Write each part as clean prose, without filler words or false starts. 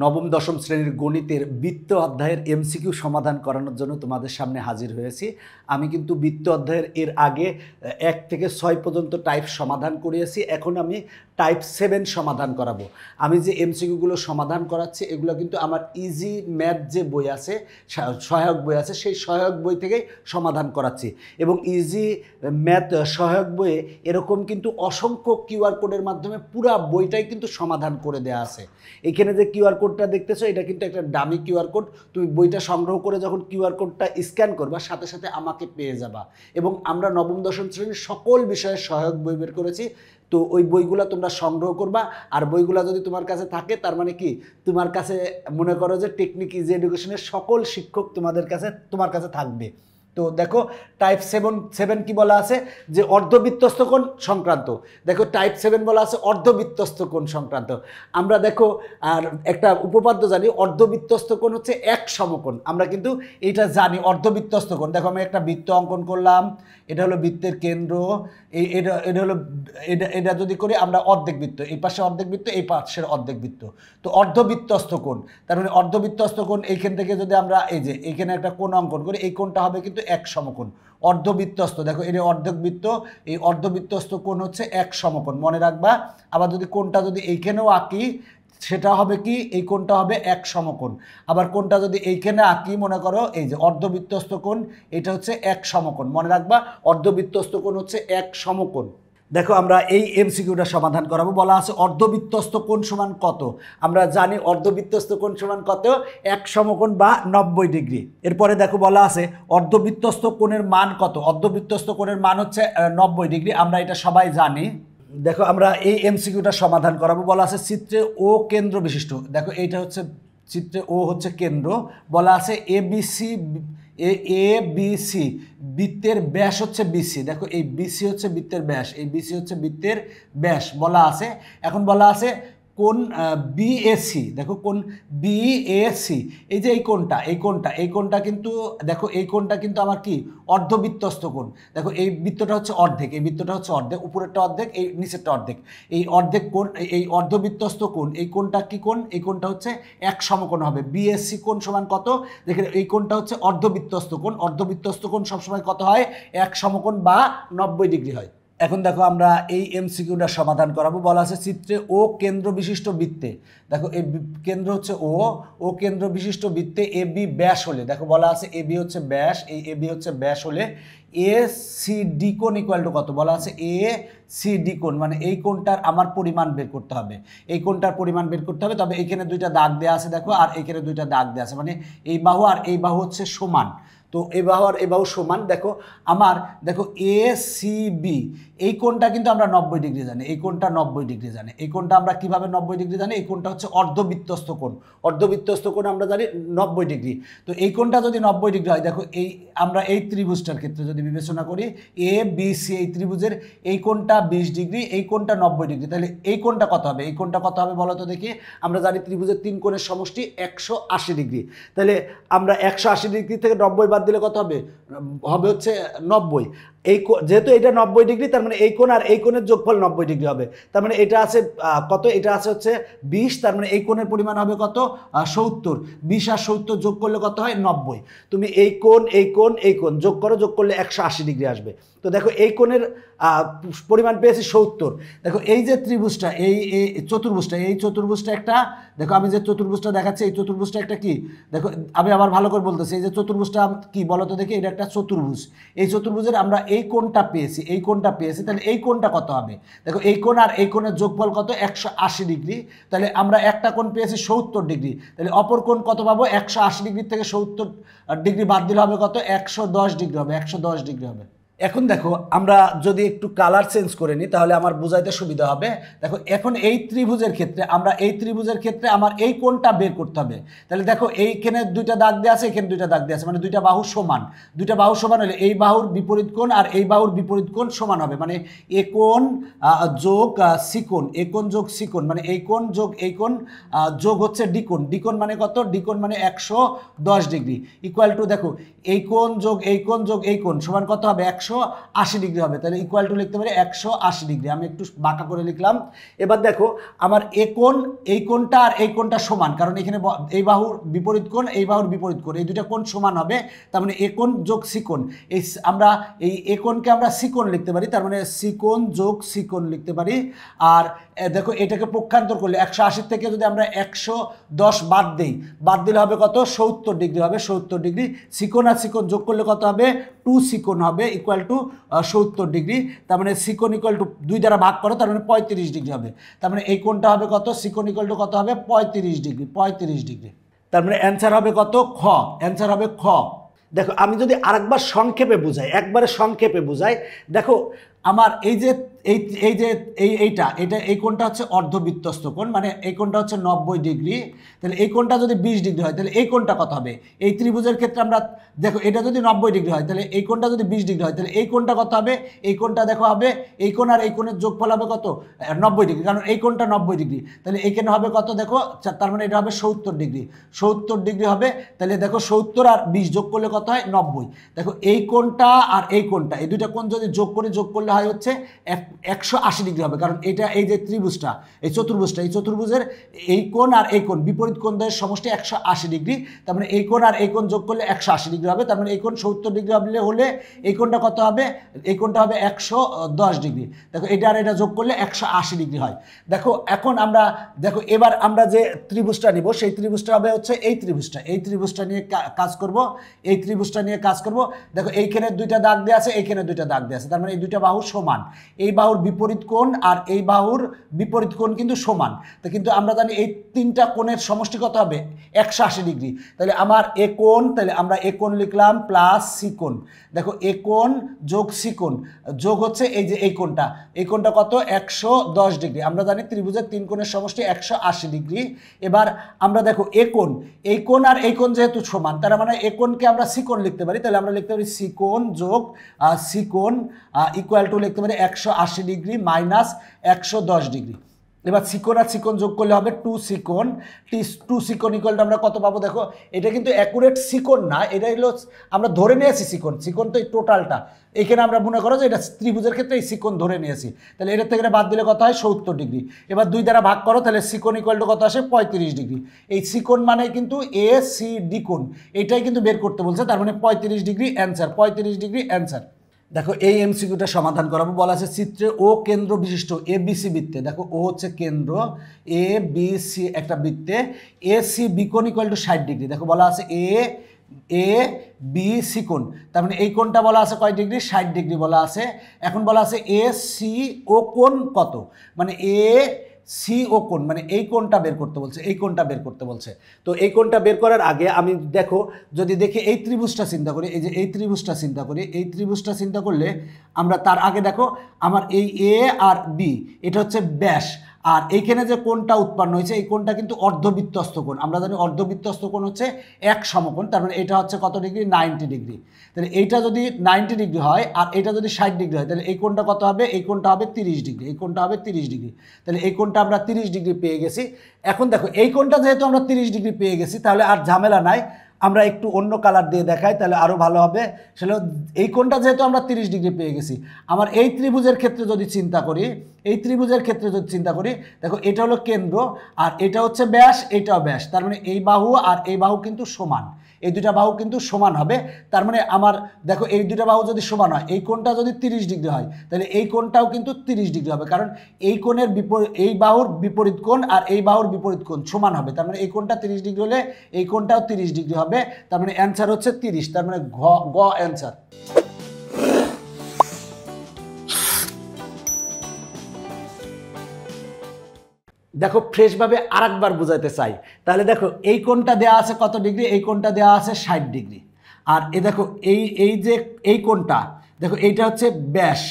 নবম দশম শ্রেণীর গণিতের বৃত্ত অধ্যায়ের এমসিকিউ সমাধান করানোর জন্য তোমাদের সামনে হাজির হয়েছি। আমি কিন্তু বৃত্ত অধ্যায়ের এর আগে 1 থেকে 6 পর্যন্ত টাইপ সমাধান করিয়েছি। এখন আমি টাইপ 7 সমাধান করাবো। আমি যে এমসিকিউগুলো সমাধান করাচ্ছি এগুলো কিন্তু আমার ইজি ম্যাথ যে বই আছে, সহায়ক বই আছে, সেই সহায়ক বই থেকেই সমাধান করাচ্ছি। এবং ইজি ম্যাথ সহায়ক বইয়ে এরকম কিন্তু অসংখ্য কিউআর কোডের মাধ্যমে পুরা বইটাই কিন্তু সমাধান করে দেওয়া আছে। এখানে যে কিউআর কোডটা দেখতেছো এটা কিন্তু একটা ডামি কিউআর কোড। তুমি বইটা সংগ্রহ করে যখন কিউআর কোডটা স্ক্যান করবা সাথে সাথে আমাকে পেয়ে যাবা। এবং আমরা নবম দশম শ্রেণীর সকল বিষয়ের সহায়ক বই বের করেছি। তো ওই বইগুলো তোমরা সংগ্রহ করবা। আর বইগুলো যদি তোমার কাছে থাকে তার মানে কি, তোমার কাছে মনে করো যে টেকনিক ইজি এডুকেশনের সকল শিক্ষক তোমার কাছে থাকবে। তো দেখো টাইপ 7 কি বলা আছে যে অর্ধবৃত্তস্থ কোণ সংক্রান্ত। দেখো টাইপ 7 বলা আছে অর্ধবৃত্তস্থ কোণ সংক্রান্ত। আমরা দেখো আর একটা উপপাদ্য জানি, অর্ধবৃত্তস্থ কোণ হচ্ছে এক সমকোণ। আমরা কিন্তু এটা জানি অর্ধবৃত্তস্থ কোণ। দেখো আমি একটা বৃত্ত অঙ্কন করলাম, এটা হলো বৃত্তের কেন্দ্র, এটা হলো এটা যদি করি আমরা অর্ধেক বৃত্ত, এই পাশে অর্ধেক বৃত্ত, এই পাশের অর্ধেক বৃত্ত। তো অর্ধবৃত্তস্থ কোণ, তার মানে অর্ধবৃত্তস্থ কোণ এইখান থেকে যদি আমরা এই যে এইখানে একটা কোণ অঙ্কন করি, এই কোণটা হবে কিন্তু এক সমকোণ। অর্ধবৃত্তস্থ, দেখো এটা অর্ধেক বৃত্ত, এই অর্ধবৃত্তস্থ কোণ হচ্ছে এক সমকোণ, মনে রাখবা। আবার যদি কোণটা যদি এইখানেও আঁকি সেটা হবে কি, এই কোণটা হবে এক সমকোণ। আবার কোণটা যদি এইখানে আঁকি, মনে করো এই যে অর্ধবৃত্তস্থ কোণ, এটা হচ্ছে এক সমকোণ, মনে রাখবা অর্ধবৃত্তস্থ কোণ হচ্ছে এক সমকোণ। দেখো আমরা এই এমসিকিউটা সমাধান করাবো। বলা আছে অর্ধবৃত্তস্থ কোণ সমান কত। আমরা জানি অর্ধবৃত্তস্থ কোণ সমান কত, এক সমকোণ বা 90 ডিগ্রি। এরপরে দেখো বলা আছে অর্ধবৃত্তস্থ কোণের মান কত। অর্ধবৃত্তস্থ কোণের মান হচ্ছে 90 ডিগ্রি, আমরা এটা সবাই জানি। দেখো আমরা এই এমসিকিউটা সমাধান করাবো। বলা আছে চিত্রে ও কেন্দ্র বিশিষ্ট, দেখো এইটা হচ্ছে চিত্রে ও হচ্ছে কেন্দ্র। বলা আছে এ বি সি বৃত্তের ব্যাস হচ্ছে বিসি। দেখো এই বিসি হচ্ছে বৃত্তের ব্যাস, এই বিসি হচ্ছে বৃত্তের ব্যাস বলা আছে। এখন বলা আছে কোণ বিএসি, দেখো কোণ বিএসি, এই যে এই কোণটা কিন্তু দেখো এই কোণটা কিন্তু আমার কি অর্ধবৃত্তস্থ কোণ। দেখো এই বৃত্তটা হচ্ছে অর্ধেক, এই বৃত্তটা হচ্ছে অর্ধেক, উপরেরটা অর্ধেক, এই নিচেরটা অর্ধেক। এই অর্ধেক কোণ, এই অর্ধবৃত্তস্থ কোণ, এই কোণটা কি কোণ, এই কোণটা হচ্ছে এক সমকোণ হবে। বিএসসি কোণ সমান কত, দেখেন এই কোণটা হচ্ছে অর্ধবৃত্তস্থ কোণ। অর্ধবৃত্তস্থ কোণ সবসময় কত হয়, এক সমকোণ বা 90 ডিগ্রি হয়। এখন দেখো আমরা এই এমসিকিউটা সমাধান করাবো। বলা আছে চিত্রে ও কেন্দ্র বিশিষ্ট বৃত্তে, দেখো এই কেন্দ্র হচ্ছে ও কেন্দ্র বিশিষ্ট বৃত্তে এ বি ব্যাস হলে, দেখো বলা আছে এ বি হচ্ছে ব্যাস, এই এ বি হচ্ছে ব্যাস হলে এ সি ডি কোণ ইকুয়াল টু কত। বলা আছে এ সি ডি কোণ, মানে এই কোণটার আমার পরিমাণ বের করতে হবে, এই কোণটার পরিমাণ বের করতে হবে। তবে এইখানে দুইটা দাগ দেওয়া আছে দেখো, আর এইখানে দুইটা দাগ দেওয়া আছে, মানে এই বাহু আর এই বাহু হচ্ছে সমান। তো এই বাহু আর এই বাহু সমান। দেখো আমার দেখো এ সি বি এই কোণটা কিন্তু আমরা 90 ডিগ্রি জানি, এই কোণটা 90 ডিগ্রি জানি। এই কোণটা আমরা কিভাবে 90 ডিগ্রি জানি, এই কোণটা হচ্ছে অর্ধবৃত্তস্থ কোণ। অর্ধবৃত্তস্থ কোণ আমরা জানি 90 ডিগ্রি। তো এই কোণটা যদি 90 ডিগ্রি হয়, দেখো এই আমরা এই ত্রিভুজটার ক্ষেত্রে যদি বিবেচনা করি এ বি সি, এই ত্রিভুজের এই কোণটা 20 ডিগ্রি, এই কোণটা 90 ডিগ্রি, তাহলে এই কোণটা কত হবে, এই কোণটা কত হবে বলো তো দেখি। আমরা জানি ত্রিভুজের 3 কোণের সমষ্টি 180 ডিগ্রি, তাহলে আমরা 180 ডিগ্রি থেকে 90 বাদ দিলে কত হবে, হবে হচ্ছে 90। এই যেহেতু এটা 90 ডিগ্রি, তার মানে এই কোণ আর এই কোণের যোগফল 90 ডিগ্রি হবে। তার মানে এটা আছে কত, এটা আছে হচ্ছে 20, তার মানে এই কোণের পরিমাণ হবে কত, 70। 20 আর 70 যোগ করলে কত হয়, 90। তুমি এই কোণ এই কোণ এই কোণ যোগ করো, যোগ করলে 180 ডিগ্রি আসবে। তো দেখো এই কোণের পরিমাণ পেয়েছি 70। দেখো এই যে ত্রিভুজটা, এই চতুর্ভুজটা, এই চতুর্ভুজটা একটা, দেখো আমি যে চতুর্ভুজটা দেখাচ্ছি এই চতুর্ভুজটা একটা কি, দেখো আমি আবার ভালো করে বলতেছি, এই যে চতুর্ভুজটা কি বলো তো দেখি, এটা একটা চতুর্ভুজ। এই চতুর্ভুজের আমরা এই কোণটা পেয়েছি, এই কোণটা পেয়েছি, তাহলে এই কোণটা কত হবে, দেখো এই কোণ আর এই কোণের যোগফল কত, 180 ডিগ্রি। তাহলে আমরা একটা কোণ পেয়েছি 70 ডিগ্রি, তাহলে অপর কোণ কত পাবো, 180 ডিগ্রি থেকে 70 ডিগ্রি বাদ দিলে হবে কত, 110 ডিগ্রি হবে, 110 ডিগ্রি হবে। এখন দেখো আমরা যদি একটু কালার চেঞ্জ করে নিই তাহলে আমার বোঝাইতে সুবিধা হবে। দেখো এখন এই ত্রিভুজের ক্ষেত্রে আমার এই কোণটা বের করতে হবে। তাহলে দেখো এইখানে দুইটা দাগ দেওয়া আছে, এখানে দুইটা দাগ দেওয়া আছে, মানে দুইটা বাহু সমান। দুইটা বাহু সমান হলে এই বাহুর বিপরীত কোণ আর এই বাহুর বিপরীত কোণ সমান হবে, মানে এ কোণ যোগ সি কোণ, এ কোণ যোগ সি কোণ, মানে এই কোণ যোগ এই কোণ যোগ হচ্ছে ডি কোণ। ডি কোণ মানে কত, ডি কোণ মানে 110 ডিগ্রি ইকুয়াল টু, দেখো এই কোণ যোগ এই কোণ যোগ এই কোণ সমান কত হবে, 180 ডিগ্রি হবে, তাহলে ইকুয়াল টু লিখতে পারি 180 ডিগ্রি। আমি একটু বাঁকা করে লিখলাম। এবার দেখো আমার এই কোণটা আর এই কোণটা সমান, কারণ এখানে এই বাহুর বিপরীত কোণ, এই বাহুর বিপরীত কোণ, এই দুটা কোণ সমান হবে। তার মানে এ কোণ যোগ সি কোণ, আমরা এই এ কোণকে আমরা সি কোণ লিখতে পারি, তার মানে সি কোণ যোগ সি কোণ লিখতে পারি। আর দেখো এটাকে পক্ষান্তর করলে 180 থেকে যদি আমরা 110 বাদ দিলে হবে কত, 70 ডিগ্রি হবে, 70 ডিগ্রি। সিকোণ আর সিকোণ যোগ করলে কত হবে, 2 সিকোণ হবে ইকুয়াল টু 70 ডিগ্রি। তার মানে সিকোণ ইকুয়াল টু 2 দ্বারা ভাগ করো, তার মানে 35 ডিগ্রি হবে। তার মানে এই কোণটা হবে কত, সিকোণ ইকুয়াল টু কত হবে, 35 ডিগ্রি, 35 ডিগ্রি। তার মানে অ্যান্সার হবে কত, খ, অ্যান্সার হবে খ। দেখো আমি যদি আরেকবার সংক্ষেপে বুঝাই, একবারে সংক্ষেপে বুঝাই, দেখো আমার এইটা এই কোণটা হচ্ছে অর্ধবৃত্তস্থ কোণ, মানে এই কোণটা হচ্ছে 90 ডিগ্রি। তাহলে এই কোণটা যদি 20 ডিগ্রি হয় তাহলে এই কোণটা কত হবে, এই ত্রিভুজের ক্ষেত্রে আমরা দেখো এটা যদি 90 ডিগ্রি হয় তাহলে এই কোণটা যদি 20 ডিগ্রি হয় তাহলে এই কোণটা কত হবে, এই কোণটা দেখো হবে এই কোণ আর এই কোণের যোগফল হবে কত, 90 ডিগ্রি, কারণ এই কোণটা 90 ডিগ্রি। তাহলে এইখানে হবে কত দেখো, তার মানে এটা হবে 70 ডিগ্রি, 70 ডিগ্রি হবে। তাহলে দেখো 70 আর 20 যোগ করলে কত হয়, 90। দেখো এই কোণটা আর এই কোণটা, এই দুইটা কোণ যদি যোগ করলে হয় হচ্ছে 180 ডিগ্রি হবে, কারণ এটা এই যে ত্রিভুজটা, এই চতুর্ভুজের এই কোণ আর এই কোণ বিপরীত কোণদের সমষ্টি 180 ডিগ্রি। তার মানে এই কোণ আর এই কোণ যোগ করলে 180 ডিগ্রি হবে। তার মানে এই কোণ 70 ডিগ্রি হলে এই কোণটা কত হবে, এই কোণটা হবে 110 ডিগ্রি। দেখো এটা আর এটা যোগ করলে 180 ডিগ্রি হয়। দেখো এখন আমরা দেখো এবার আমরা যে ত্রিভুজটা নিব সেই ত্রিভুজটা হবে হচ্ছে এই ত্রিভুজটা নিয়ে কাজ করব, এই ত্রিভুজটা নিয়ে কাজ করব। দেখো এইখানে দুইটা দাগ দেওয়া আছে, এইখানে দুইটা দাগ দেওয়া আছে, তার মানে এই দুইটা বাহু সমান। এই বাহুর বিপরীত কোণ আর এই বাহুর বিপরীত কোণ কিন্তু সমান। তো কিন্তু আমরা জানি এই তিনটা কোণের সমষ্টি কত হবে, 180 ডিগ্রি। তাহলে আমার এ কোণ, তাহলে আমরা এ কোণ লিখলাম প্লাস সি কোণ। দেখো এ কোণ যোগ সি কোণ যোগ হচ্ছে এই যে এই কোণটা কত, 110 ডিগ্রি। আমরা জানি ত্রিভুজের তিন কোণের সমষ্টি 180 ডিগ্রি। এবার আমরা দেখো এই কোণ আর এই কোণ যেহেতু সমান, তার মানে এ কোণকে আমরা সি কোণ লিখতে পারি। তাহলে আমরা লিখতে পারি সি কোণ যোগ সি কোণ ইকুয়াল টু লিখতে পারি 180 ডিগ্রি মাইনাস 110 ডিগ্রি। এবার সিকোণ আর সিকোণ যোগ করলে হবে 2 সিকোণ, 2 সিকোণ ইকুয়াল টু আমরা কত পাবো, দেখো এটা কিন্তু অ্যাকুরেট সিকোণ না, এটা হলো আমরা ধরে নিয়েছি সিকোণ তো এই টোটালটা, এখানে আমরা মনে করো যে এটা ত্রিভুজের ক্ষেত্রে এই সিকোণ ধরে নিয়েছি। তাহলে এটার থেকে বাদ দিলে কত হয়, 70 ডিগ্রি। এবার 2 দ্বারা ভাগ করো, তাহলে সিকোণ ইকুয়াল টু কত আসে, 35 ডিগ্রি। এই সিকোণ মানে কিন্তু এ সি ডি কোণ, এটাই কিন্তু বের করতে বলছে। তার মানে 35 ডিগ্রি অ্যান্সার, 35 ডিগ্রি অ্যান্সার। দেখো এই এমসিকিউটা সমাধান করাবো। বলা আছে চিত্রে ও কেন্দ্র বিশিষ্ট এ বি সি বৃত্তে, দেখো ও হচ্ছে কেন্দ্র, এ বি সি একটা বৃত্তে, এ সি বি কোণ ইকুয়াল টু 60 ডিগ্রি। দেখো বলা আছে এ বি সি কোণ, তার মানে এই কোণটা বলা আছে কয় ডিগ্রি, 60 ডিগ্রি বলা আছে। এখন বলা আছে এ সি ও কোণ কত, মানে এ সি ও কোণ, মানে এই কোণটা বের করতে বলছে, এই কোণটা বের করতে বলছে। তো এই কোণটা বের করার আগে আমি দেখো যদি দেখি এই ত্রিভুজটা চিন্তা করি, এই যে এই ত্রিভুজটা চিন্তা করি, এই ত্রিভুজটা চিন্তা করলে আমরা তার আগে দেখো আমার এই এ আর বি এটা হচ্ছে ব্যাস, আর এইখানে যে কোণটা উৎপন্ন হয়েছে এই কোণটা কিন্তু অর্ধবৃত্তস্থ কোণ। আমরা জানি অর্ধবৃত্তস্থ কোণ হচ্ছে এক সমকোণ, তার মানে এটা হচ্ছে কত ডিগ্রি, 90 ডিগ্রি। তাহলে এইটা যদি 90 ডিগ্রি হয় আর এটা যদি 60 ডিগ্রি হয় তাহলে এই কোণটা কত হবে, এই কোণটা হবে 30 ডিগ্রি, এই কোণটা হবে 30 ডিগ্রি। তাহলে এই কোণটা আমরা 30 ডিগ্রি পেয়ে গেছি। এখন দেখো এই কোণটা যেহেতু আমরা 30 ডিগ্রি পেয়ে গেছি তাহলে আর ঝামেলা নাই, আমরা একটু অন্য কালার দিয়ে দেখাই তাহলে আরও ভালো হবে। সেটা এই কোণটা যেহেতু আমরা 30 ডিগ্রি পেয়ে গেছি, আমার এই ত্রিভুজের ক্ষেত্রে যদি চিন্তা করি, দেখো এটা হলো কেন্দ্র আর এটা হচ্ছে ব্যাস, এটাও ব্যাস, তার মানে এই বাহু আর এই বাহু কিন্তু সমান, এই দুটা বাহু কিন্তু সমান হবে। তার মানে আমার দেখো এই দুটা বাহু যদি সমান হয়, এই কোণটা যদি 30 ডিগ্রি হয় তাহলে এই কোণটাও কিন্তু 30 ডিগ্রি হবে, কারণ এই কোণের এই বাহুর বিপরীত কোণ আর এই বাহুর বিপরীত কোণ সমান হবে। তার মানে এই কোণটা 30 ডিগ্রি হলে এই কোণটাও 30 ডিগ্রি হবে। তার মানে অ্যান্সার হচ্ছে 30, তার মানে গ অ্যান্সার। দেখো ফ্রেশভাবে আরেকবার বুঝাইতে চাই, তাহলে দেখো এই কোণটা দেওয়া আছে কত ডিগ্রি, এই কোণটা দেওয়া আছে 60 ডিগ্রি। আর এ দেখো এই যে এই কোণটা দেখো এইটা হচ্ছে ব্যাস,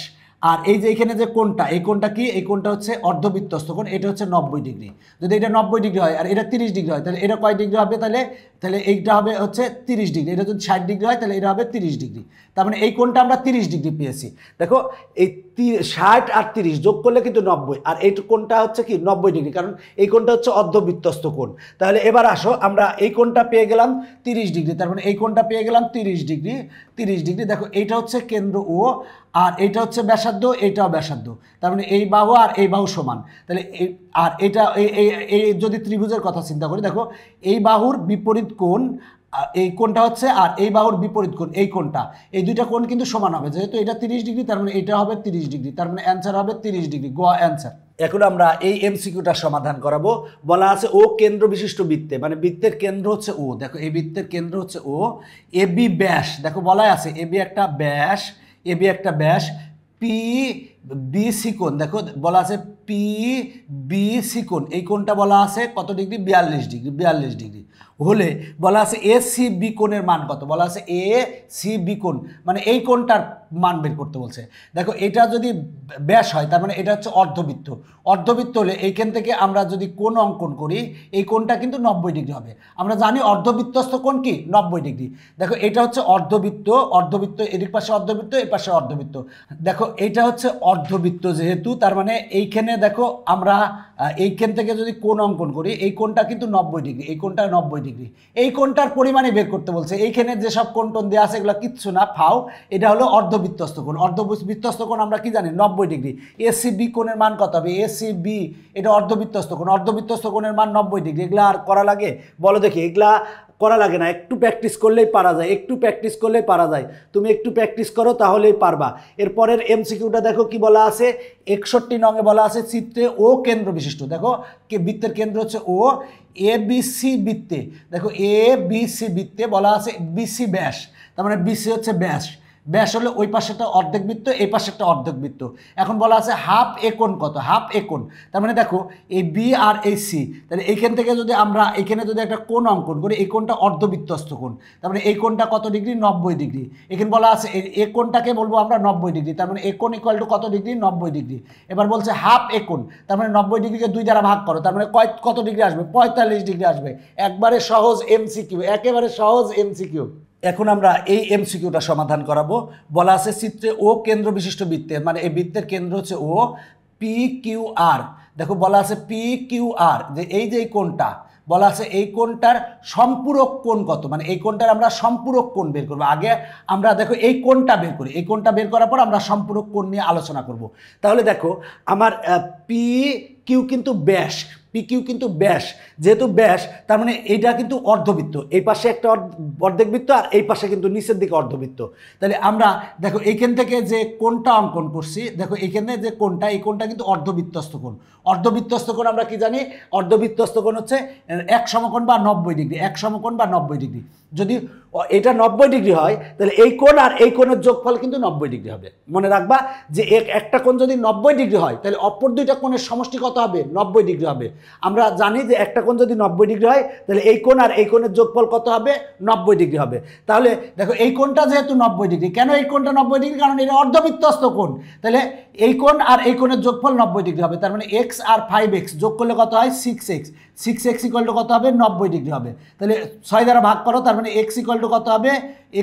আর এই যে এখানে যে কোণটা, এই কোণটা কি, এই কোণটা হচ্ছে অর্ধবৃত্তস্থ কোণ, এটা হচ্ছে 90 ডিগ্রি। যদি এটা 90 ডিগ্রি হয় আর এটা 30 ডিগ্রি হয় তাহলে এটা কয় ডিগ্রি হবে, তাহলে তাহলে এইটা হবে হচ্ছে 30 ডিগ্রি, এটা যদি 60 ডিগ্রি হয় তাহলে এটা হবে 30 ডিগ্রি। তার মানে এই কোণটা আমরা 30 ডিগ্রি পেয়েছি। দেখো এই 60 আর 30 যোগ করলে কিন্তু 90, আর এই কোণটা হচ্ছে কি 90 ডিগ্রি, কারণ এই কোণটা হচ্ছে অর্ধবৃত্তস্থ কোণ। তাহলে এবার আসো আমরা এই কোণটা পেয়ে গেলাম 30 ডিগ্রি, তার মানে এই কোণটা পেয়ে গেলাম 30 ডিগ্রি। 30 ডিগ্রি দেখো এইটা হচ্ছে কেন্দ্র ও, আর এটা হচ্ছে ব্যাসার্ধ, এইটাও ব্যাসার্ধ, তার মানে এই বাহু আর এই বাহু সমান। তাহলে এই আর এটা এই যদি ত্রিভুজের কথা চিন্তা করি, দেখো এই বাহুর বিপরীত কোণ এই কোণটা হচ্ছে, আর এই বাহুর বিপরীত কোণ এই কোণটা, এই দুইটা কোণ কিন্তু সমান হবে। যেহেতু এটা 30 ডিগ্রি তার মানে এটা হবে 30 ডিগ্রি, তার মানে অ্যান্সার হবে 30 ডিগ্রি, গ অ্যান্সার। এখন আমরা এই এমসিকিউটা সমাধান করাবো। বলা আছে ও কেন্দ্র বিশিষ্ট বৃত্তে, মানে বৃত্তের কেন্দ্র হচ্ছে ও। দেখো এই বৃত্তের কেন্দ্র হচ্ছে ও, এ বি ব্যাস, দেখো বলাই আছে এ বি একটা ব্যাস, এ বি একটা ব্যাস, পি বি সি কোণ, দেখো বলা আছে পি বি সি কোণ, এই কোণটা বলা আছে কত ডিগ্রি, 42 ডিগ্রি, 42 ডিগ্রি হলে বলা আছে এ সি বি কোণের মান কত, বলা আছে এ সি বি কোণ, মানে এই কোণটার মান বের করতে বলছে। দেখো এটা যদি ব্যাস হয় তার মানে এটা হচ্ছে অর্ধবৃত্ত, অর্ধবৃত্ত হলে এইখান থেকে আমরা যদি কোণ অঙ্কন করি এই কোণটা কিন্তু 90 ডিগ্রি হবে। আমরা জানি অর্ধবৃত্তস্থ কোণ কি 90 ডিগ্রি। দেখো এটা হচ্ছে অর্ধবৃত্ত, অর্ধবৃত্ত এদিক পাশে অর্ধবৃত্ত, এই পাশে অর্ধবৃত্ত। দেখো এটা হচ্ছে অর্ধবৃত্ত যেহেতু, তার মানে এইখানে দেখো আমরা এইখান থেকে যদি কোণ অঙ্কন করি এই কোণটা কিন্তু 90 ডিগ্রি, এই কোণটা 90 ডিগ্রি, এই কোণটার পরিমাণে বের করতে বলছে। এইখানে যেসব কোণ টোন দেওয়া আছে এগুলো কিচ্ছু না, ফাও। এটা হলো অর্ধবৃত্তস্থ কোণ, অর্ধবৃত্তস্থ কোণ আমরা কি জানি 90 ডিগ্রি। এসি বি কোণের মান কত হবে, এসি বি এটা অর্ধবৃত্তস্থ কোণ, অর্ধবৃত্তস্থ কোণের মান 90 ডিগ্রি। এগুলা আর করা লাগে বলো দেখি, এগুলা করা লাগে না, একটু প্র্যাকটিস করলেই পারা যায়, একটু প্র্যাকটিস করলেই পারা যায়। তুমি একটু প্র্যাকটিস করো তাহলেই পারবা। এরপরের এমসিকিউটা দেখো কি বলা আছে, 61 নঙে বলা আছে চিত্রে ও কেন্দ্র বিশিষ্ট, দেখো বৃত্তের কেন্দ্র হচ্ছে ও, এ বি সি বৃত্তে, দেখো এ বি সি বৃত্তে বলা আছে বিসি ব্যাস, তার মানে বিসি হচ্ছে ব্যাস, ব্যাস হলে ওই পাশে একটা অর্ধেক বৃত্ত, এই পাশে একটা অর্ধেক বৃত্ত। এখন বলা আছে হাফ এ কোণ কত, হাফ এ কোণ, তার মানে দেখো এই বি আর এই সি, তাহলে এইখান থেকে যদি আমরা এখানে যদি একটা কোণ অঙ্কন করি এই কোণটা অর্ধবৃত্তস্থ কোণ, তার মানে এই কোণটা কত ডিগ্রি, 90 ডিগ্রি। এখানে বলা আছে এই কোণটাকে বলবো আমরা 90 ডিগ্রি, তার মানে এ কোণ ইকুয়াল টু কত ডিগ্রি, 90 ডিগ্রি। এবার বলছে হাফ এ কোণ, তার মানে 90 ডিগ্রিকে 2 দ্বারা ভাগ করো, তার মানে কত ডিগ্রি আসবে, 45 ডিগ্রি আসবে। একবারে সহজ এমসিকিউ, একেবারে সহজ এমসিকিউ। এখন আমরা এই এমসিকিউটা সমাধান করাবো। বলা আছে চিত্রে ও কেন্দ্র বিশিষ্ট বৃত্তের, মানে এই বৃত্তের কেন্দ্র হচ্ছে ও, পি কিউ আর, দেখো বলা আছে পি কিউ আর, যে এই যে এই কোণটা বলা আছে এই কোণটার সম্পূরক কোণ কত, মানে এই কোণটার আমরা সম্পূরক কোণ বের করবো। আগে আমরা দেখো এই কোণটা বের করি, এই কোণটা বের করার পর আমরা সম্পূরক কোণ নিয়ে আলোচনা করব। তাহলে দেখো আমার পি কিউ কিন্তু ব্যাস, পি কিউ কিন্তু ব্যাস, যেহেতু ব্যাস তার মানে এইটা কিন্তু অর্ধবৃত্ত, এই পাশে একটা অর্ধেক বৃত্ত আর এই পাশে কিন্তু নিচের দিকে অর্ধবৃত্ত। তাহলে আমরা দেখো এইখান থেকে যে কোণটা অঙ্কন করছি, দেখো এইখানে যে কোণটা, এই কোণটা কিন্তু অর্ধবৃত্তস্থ কোণ। অর্ধবৃত্তস্থ কোণ আমরা কি জানি, অর্ধবৃত্তস্থ কোণ হচ্ছে এক সমকোণ বা 90 ডিগ্রি, এক সমকোণ বা 90 ডিগ্রি। যদি এটা 90 ডিগ্রি হয় তাহলে এই কোণ আর এই কোণের যোগফল কিন্তু 90 ডিগ্রি হবে। মনে রাখবা যে একটা কোণ যদি 90 ডিগ্রি হয় তাহলে অপর দুইটা কোণের সমষ্টি কত হবে, 90 ডিগ্রি হবে। আমরা জানি যে একটা কোণ যদি 90 ডিগ্রি হয় তাহলে এই কোণ আর এই কোণের যোগফল কত হবে, 90 ডিগ্রি হবে। তাহলে দেখো এই কোণটা যেহেতু 90 ডিগ্রি, কেন এই কোণটা 90 ডিগ্রি, কারণ এটা অর্ধবৃত্তস্থ কোণ, তাহলে এই কোণ আর এই কোণের যোগফল 90 ডিগ্রি হবে। তার মানে এক্স আর 5x যোগ করলে কত হয়, 6x, 6x ইকুয়াল টু কত হবে, 90 ডিগ্রি হবে। তাহলে 6 দ্বারা ভাগ করো, তার মানে x ইকুয়াল টু কত হবে,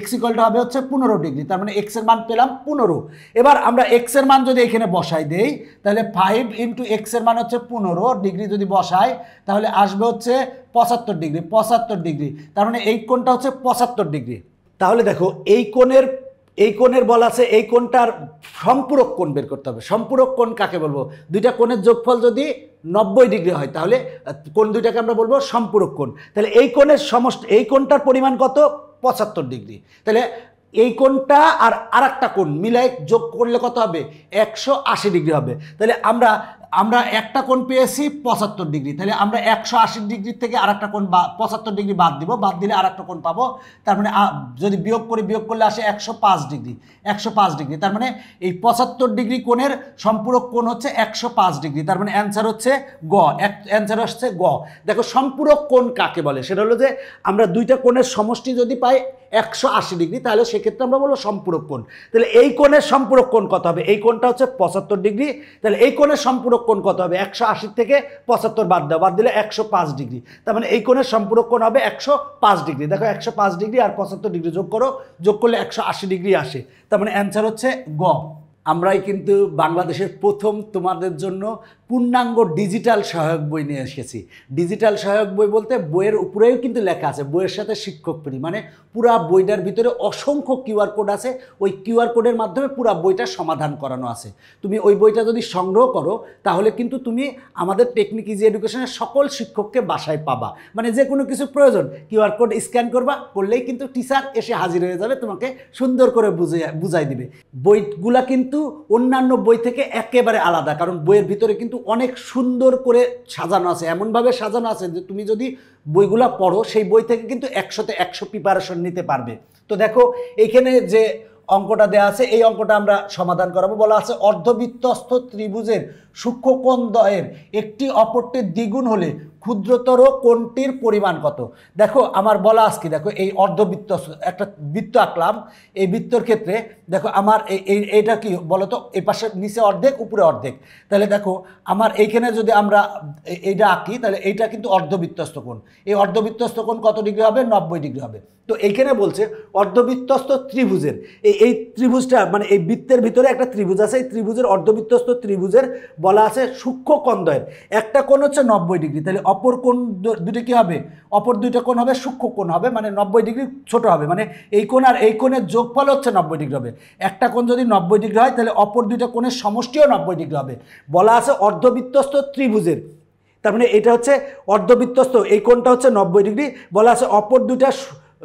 x ইকুয়াল টু হবে হচ্ছে 15 ডিগ্রি, তার মানে x এর মান পেলাম 15। এবার আমরা x এর মান যদি এখানে বসাই দেই তাহলে 5 ইন্টু x এর মান হচ্ছে 15 ডিগ্রি, যদি বসাই তাহলে আসবে হচ্ছে 75 ডিগ্রি, 75 ডিগ্রি, তার মানে এই কোণটা হচ্ছে 75 ডিগ্রি। তাহলে দেখো এই কোণের বলা আছে এই কোণটার সম্পূরক কোণ বের করতে হবে। সম্পূরক কোণ কাকে বলবো, দুইটা কোণের যোগফল যদি 90 ডিগ্রি হয় তাহলে কোণ দুইটাকে আমরা বলবো সম্পূরক কোণ। তাহলে এই কোণের সমষ্টি, এই কোণটার পরিমাণ কত, 75 ডিগ্রি। তাহলে এই কোণটা আর আরেকটা কোণ মিলাই যোগ করলে কত হবে, 180 ডিগ্রি হবে। তাহলে আমরা একটা কোণ পেয়েছি 75 ডিগ্রি, তাহলে আমরা 180 ডিগ্রি থেকে আরেকটা কোণ 75 ডিগ্রি বাদ দিব, বাদ দিলে আরেকটা কোণ পাবো। তার মানে যদি বিয়োগ করলে আসে 105 ডিগ্রি, 105 ডিগ্রি। তার মানে এই 75 ডিগ্রি কোণের সম্পূরক কোণ হচ্ছে 105 ডিগ্রি, তার মানে অ্যান্সার হচ্ছে গ, অ্যান্সার হচ্ছে গ। দেখো সম্পূরক কোণ কাকে বলে, সেটা হলো যে আমরা দুইটা কোণের সমষ্টি যদি পাই 180 ডিগ্রি, তাহলে সেক্ষেত্রে আমরা বলবো সম্পূরক কোণ। তাহলে এই কোণের সম্পূরক কোণ কত হবে? এই কোণটা হচ্ছে 75 ডিগ্রি। তাহলে এই কোণের সম্পূরক কোণ কত হবে? 180 থেকে 75 বাদ দাও, বাদ দিলে 105 ডিগ্রি। তার মানে এই কোণের সম্পূরক কোণ হবে 105 ডিগ্রি। দেখো 105 ডিগ্রি আর 75 ডিগ্রি যোগ করো, যোগ করলে 180 ডিগ্রি আসে। তার মানে অ্যান্সার হচ্ছে গ। আমরাই কিন্তু বাংলাদেশের প্রথম তোমাদের জন্য পূর্ণাঙ্গ ডিজিটাল সহায়ক বই নিয়ে এসেছি। ডিজিটাল সহায়ক বই বলতে বইয়ের উপরেও কিন্তু লেখা আছে বইয়ের সাথে শিক্ষক ফ্রি, মানে পুরা বইটার ভিতরে অসংখ্য কিউআর কোড আছে। ওই কিউআর কোডের মাধ্যমে পুরা বইটা সমাধান করানো আছে। তুমি ওই বইটা যদি সংগ্রহ করো তাহলে কিন্তু তুমি আমাদের টেকনিক ইজি এডুকেশনের সকল শিক্ষককে বাসায় পাবা। মানে যে কোনো কিছু প্রয়োজন কিউআর কোড স্ক্যান করবা, করলেই কিন্তু টিচার এসে হাজির হয়ে যাবে, তোমাকে সুন্দর করে বুঝাই দিবে। বইগুলা কিন্তু অন্যান্য বই থেকে একেবারে আলাদা, কারণ বইয়ের ভিতরে কিন্তু অনেক সুন্দর করে সাজানো আছে, এমনভাবে সাজানো আছে যে তুমি যদি বইগুলা পড়ো সেই বই থেকে কিন্তু 100তে 100 প্রিপারেশন নিতে পারবে। তো দেখো এইখানে যে অঙ্কটা দেওয়া আছে এই অঙ্কটা আমরা সমাধান করাবো। বলা আছে অর্ধবৃত্তস্থ ত্রিভুজের সূক্ষ্মকোণ দ্বয়ের একটি অপরটির দ্বিগুণ হলে ক্ষুদ্রতর কোণটির পরিমাণ কত? দেখো আমার বলা আজকে, দেখো এই অর্ধবৃত্তস্থ একটা বৃত্ত আঁকলাম। এই বৃত্তর ক্ষেত্রে দেখো আমার এইটা কি বলতো, এই পাশে নিচে অর্ধেক উপরে অর্ধেক। তাহলে দেখো আমার এইখানে যদি আমরা এইটা আঁকি তাহলে এইটা কিন্তু অর্ধবৃত্তস্থ কোণ। এই অর্ধবৃত্তস্থ কোণ কত ডিগ্রি হবে? 90 ডিগ্রি হবে। তো এইখানে বলছে অর্ধবৃত্তস্থ ত্রিভুজের এই ত্রিভুজটা মানে এই বৃত্তের ভিতরে একটা ত্রিভুজ আছে, এই ত্রিভুজের অর্ধবৃত্তস্থ ত্রিভুজের বলা আছে সূক্ষ্মকোণ দ্বয়ের একটা কোণ হচ্ছে 90 ডিগ্রি। তাহলে অপর কোণ দুটো কি হবে? অপর দুইটা কোণ হবে সূক্ষ্মকোণ হবে, মানে 90 ডিগ্রি ছোট হবে, মানে এই কোণ আর এই কোণের যোগফল হচ্ছে 90 ডিগ্রি হবে। একটা কোণ যদি 90 ডিগ্রি হয় তাহলে অপর দুইটা কোণের সমষ্টিও 90 ডিগ্রি হবে। বলা আছে অর্ধবৃত্তস্থ ত্রিভুজের, তার মানে এটা হচ্ছে অর্ধবৃত্তস্থ, এই কোণটা হচ্ছে 90 ডিগ্রি। বলা আছে অপর দুইটা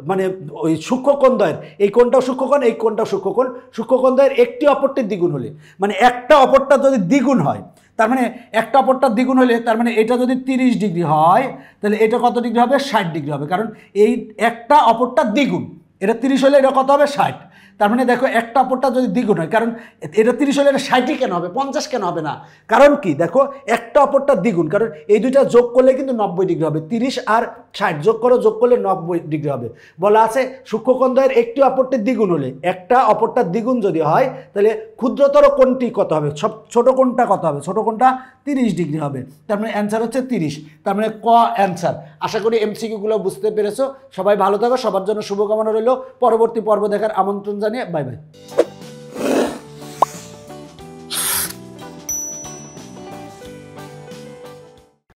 মানে ওই সূক্ষ্মকোণ দ্বয়ের, এই কোণটাও সূক্ষ্মকোণ এই কোণটাও সূক্ষ্মকোণ, সূক্ষ্মকোণ দ্বয়ের একটি অপরটির দ্বিগুণ হলে, মানে একটা অপরটা যদি দ্বিগুণ হয়, তার মানে একটা অপরটার দ্বিগুণ হলে তার মানে এটা যদি 30 ডিগ্রি হয় তাহলে এটা কত ডিগ্রি হবে? 60 ডিগ্রি হবে, কারণ এই একটা অপরটার দ্বিগুণ। এটা 30 হলে এটা কত হবে? 60। তার মানে দেখো একটা অপরটা যদি দ্বিগুণ হয়, কারণ এটা 30 হলে এটা 60ই কেন হবে? 50 কেন হবে না? কারণ কি দেখো একটা অপরটা দ্বিগুণ, কারণ এই দুইটা যোগ করলে কিন্তু 90 ডিগ্রি হবে। 30 আর 60 যোগ করো, যোগ করলে 90 ডিগ্রি হবে। বলা আছে সূক্ষ্মকোণ দ্বয়ের একটি অপরটির দ্বিগুণ হলে, একটা অপরটার দ্বিগুণ যদি হয় তাহলে ক্ষুদ্রতর কোণটি কত হবে? সব ছোট কোণটা কত হবে? ছোট কোণটা 30 ডিগ্রি হবে। তার মানে অ্যান্সার হচ্ছে 30। তার মানে ক অ্যান্সার। আশা করি এমসিকিউগুলো বুঝতে পেরেছো। সবাই ভালো থাকো, সবার জন্য শুভকামনা রইল। পরবর্তী পর্ব দেখার আমন্ত্রণ জানিয়ে বাই বাই।